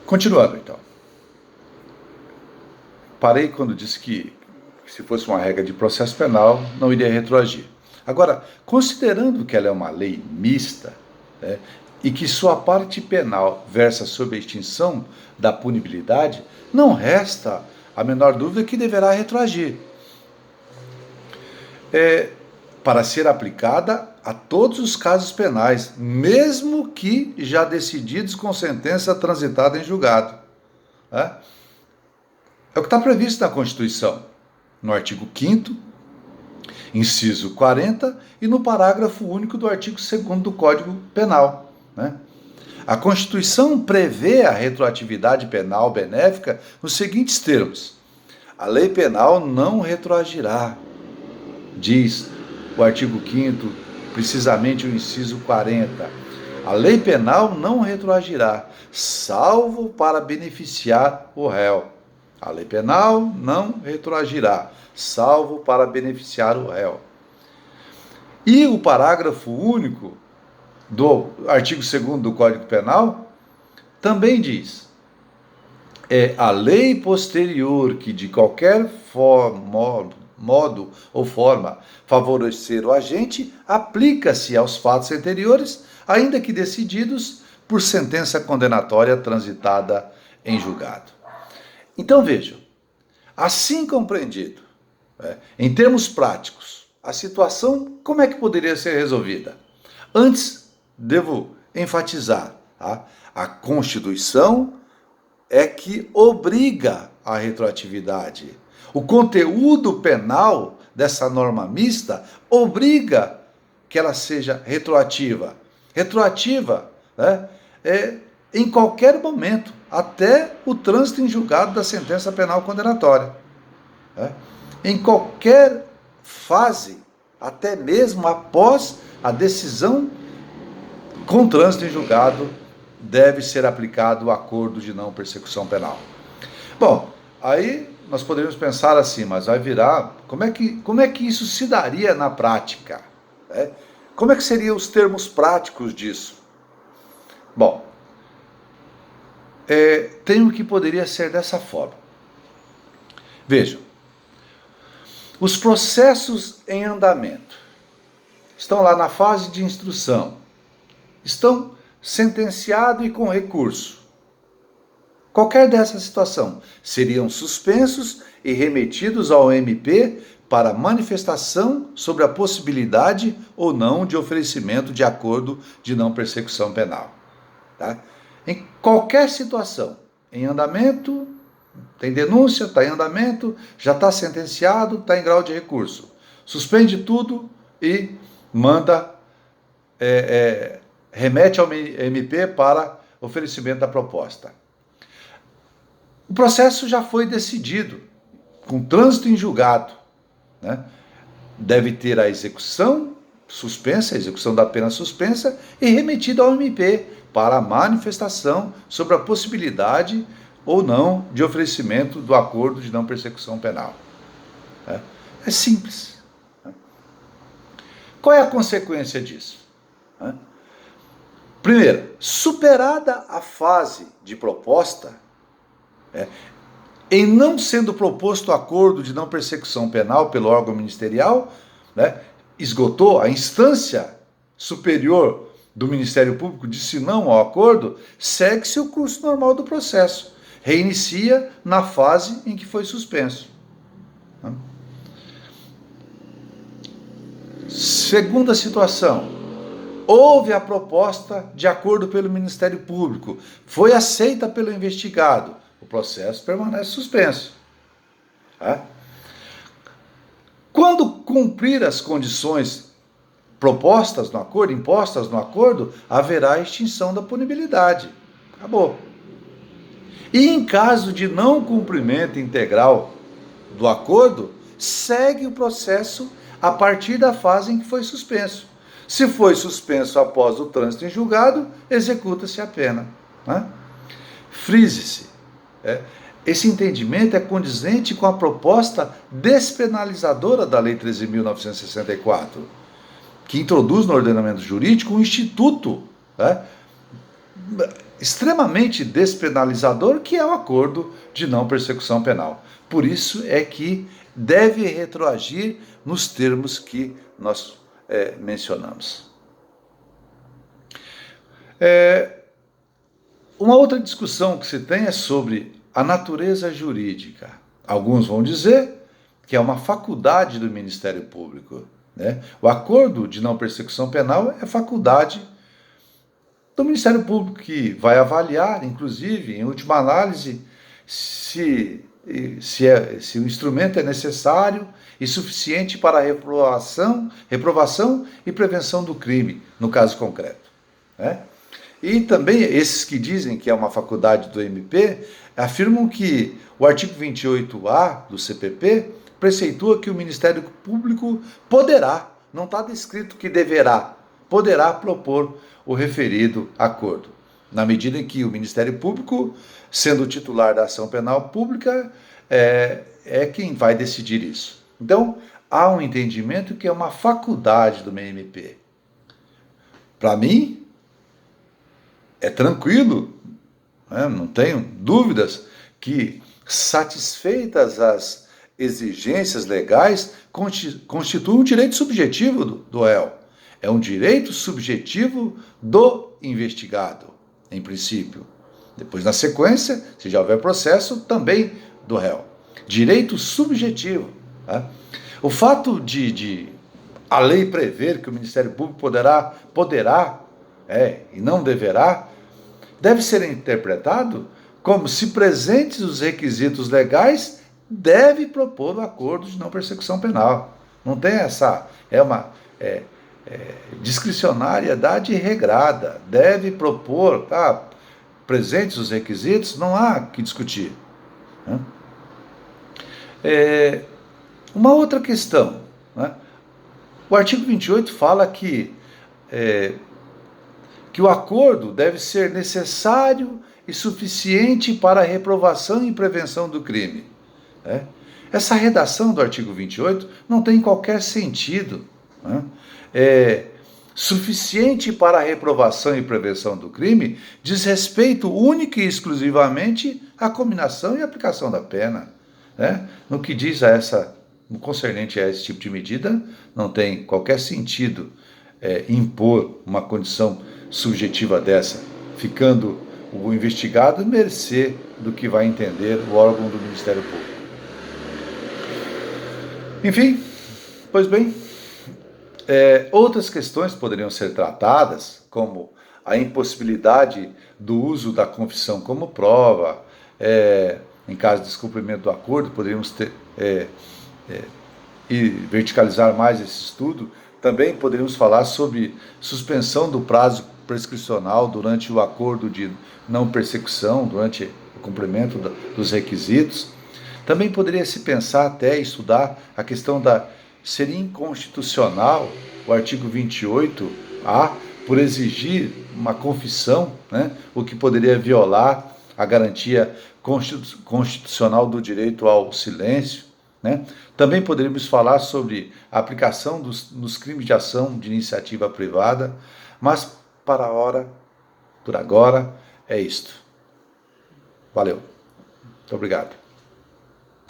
Continuando, então. Parei quando disse que se fosse uma regra de processo penal, não iria retroagir. Agora, considerando que ela é uma lei mista, né, e que sua parte penal versa sobre a extinção da punibilidade, não resta a menor dúvida que deverá retroagir. Para ser aplicada a todos os casos penais, mesmo que já decididos com sentença transitada em julgado. Né? É o que está previsto na Constituição, no artigo 5º, inciso 40, e no parágrafo único do artigo 2º do Código Penal. Né? A Constituição prevê a retroatividade penal benéfica nos seguintes termos: a lei penal não retroagirá, diz o artigo 5º, precisamente o inciso 40. A lei penal não retroagirá, salvo para beneficiar o réu. A lei penal não retroagirá, salvo para beneficiar o réu. E o parágrafo único do artigo 2º do Código Penal também diz: a lei posterior que de qualquer modo ou forma favorecer o agente aplica-se aos fatos anteriores, ainda que decididos por sentença condenatória transitada em julgado. Então vejam, assim compreendido, em termos práticos, a situação como é que poderia ser resolvida? Antes, devo enfatizar, a Constituição é que obriga a retroatividade. O conteúdo penal dessa norma mista obriga que ela seja retroativa. Retroativa, né, em qualquer momento, até o trânsito em julgado da sentença penal condenatória. Né? Em qualquer fase, até mesmo após a decisão com trânsito em julgado, deve ser aplicado o acordo de não persecução penal. Bom, aí nós poderíamos pensar assim, mas vai virar, como é que isso se daria na prática? Né? Como é que seriam os termos práticos disso? Bom, tenho que poderia ser dessa forma. Vejam, os processos em andamento estão lá na fase de instrução, estão sentenciado e com recurso. Qualquer dessa situação seriam suspensos e remetidos ao MP para manifestação sobre a possibilidade ou não de oferecimento de acordo de não persecução penal. Tá? Em qualquer situação, em andamento, tem denúncia, está em andamento, já está sentenciado, está em grau de recurso. Suspende tudo e manda, remete ao MP para oferecimento da proposta. O processo já foi decidido, com trânsito em julgado. Né? Deve ter a execução suspensa, a execução da pena suspensa e remetido ao MP para a manifestação sobre a possibilidade ou não de oferecimento do acordo de não persecução penal. É simples. Qual é a consequência disso? Primeiro, superada a fase de proposta, em não sendo proposto acordo de não persecução penal pelo órgão ministerial, esgotou a instância superior do Ministério Público, disse não ao acordo, segue-se o curso normal do processo. Reinicia na fase em que foi suspenso. Segunda situação. Houve a proposta de acordo pelo Ministério Público, foi aceita pelo investigado, o processo permanece suspenso. Quando cumprir as condições propostas no acordo, impostas no acordo, haverá extinção da punibilidade. Acabou. E em caso de não cumprimento integral do acordo, segue o processo a partir da fase em que foi suspenso. Se foi suspenso após o trânsito em julgado, executa-se a pena. Frise-se. Esse entendimento é condizente com a proposta despenalizadora da Lei 13.964, que introduz no ordenamento jurídico um instituto extremamente despenalizador, que é o acordo de não persecução penal. Por isso é que deve retroagir nos termos que nós mencionamos. Uma outra discussão que se tem é sobre a natureza jurídica. Alguns vão dizer que é uma faculdade do Ministério Público, né? O acordo de não persecução penal é faculdade do Ministério Público, que vai avaliar, inclusive, em última análise, se o instrumento é necessário e suficiente para a reprovação e prevenção do crime, no caso concreto, né? E também esses que dizem que é uma faculdade do MP afirmam que o artigo 28A do CPP preceitua que o Ministério Público poderá, não está descrito que deverá, poderá propor o referido acordo, na medida em que o Ministério Público, sendo o titular da ação penal pública, é quem vai decidir isso. Então, há um entendimento que é uma faculdade do MP. Para mim, é tranquilo, né? Não tenho dúvidas que, satisfeitas as exigências legais, constitui um direito subjetivo do réu. É um direito subjetivo do investigado, em princípio. Depois, na sequência, se já houver processo, também do réu. Direito subjetivo. Né? O fato de a lei prever que o Ministério Público poderá e não deverá, deve ser interpretado como, se presentes os requisitos legais, deve propor o acordo de não persecução penal. Não tem essa, uma discricionariedade regrada. Deve propor, presentes os requisitos, não há que discutir. Né? Uma outra questão, né? O artigo 28 fala que o acordo deve ser necessário e suficiente para a reprovação e prevenção do crime. Né? Essa redação do artigo 28 não tem qualquer sentido. Né? Suficiente para a reprovação e prevenção do crime diz respeito única e exclusivamente à cominação e aplicação da pena. Né? No que diz no concernente a esse tipo de medida, não tem qualquer sentido impor uma condição subjetiva dessa, ficando o investigado à mercê do que vai entender o órgão do Ministério Público. Enfim, pois bem, outras questões poderiam ser tratadas, como a impossibilidade do uso da confissão como prova, em caso de descumprimento do acordo, poderíamos e verticalizar mais esse estudo. Também poderíamos falar sobre suspensão do prazo prescricional durante o acordo de não persecução, durante o cumprimento dos requisitos. Também poderia se pensar até estudar a questão ser inconstitucional o artigo 28A por exigir uma confissão, né, o que poderia violar a garantia constitucional do direito ao silêncio. Né? Também poderíamos falar sobre a aplicação nos crimes de ação de iniciativa privada, mas por agora, é isto. Valeu. Muito obrigado.